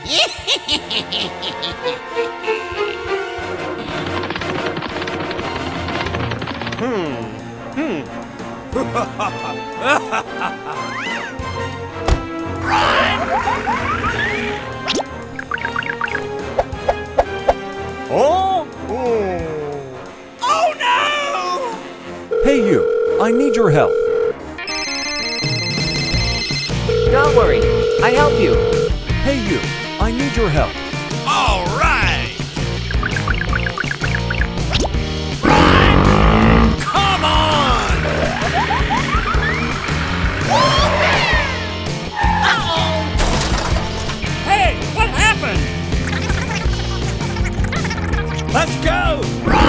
Oh! Oh no! Hey you, I need your help. Don't worry, I help you. Hey you, I need your help. All right! Run! Come on! Uh-oh! Hey, what happened? Let's go! Run!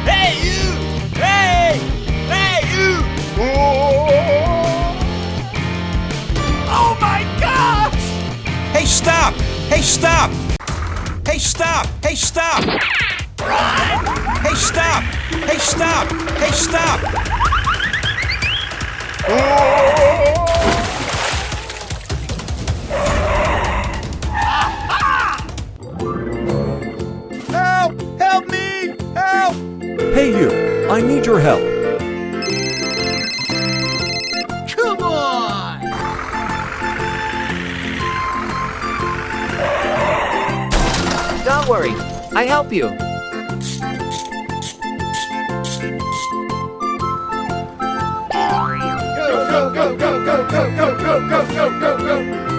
Hey, you! Hey! Hey, you! Oh my gosh! Hey, stop! Hey, stop! Hey, stop! Hey, stop! Run! Hey, stop! Hey, stop! Hey, stop! Help! Help me! Help! Hey you, I need your help. Come on! Don't worry, I help you. Go, go, go, go, go, go, go, go, go, go, go!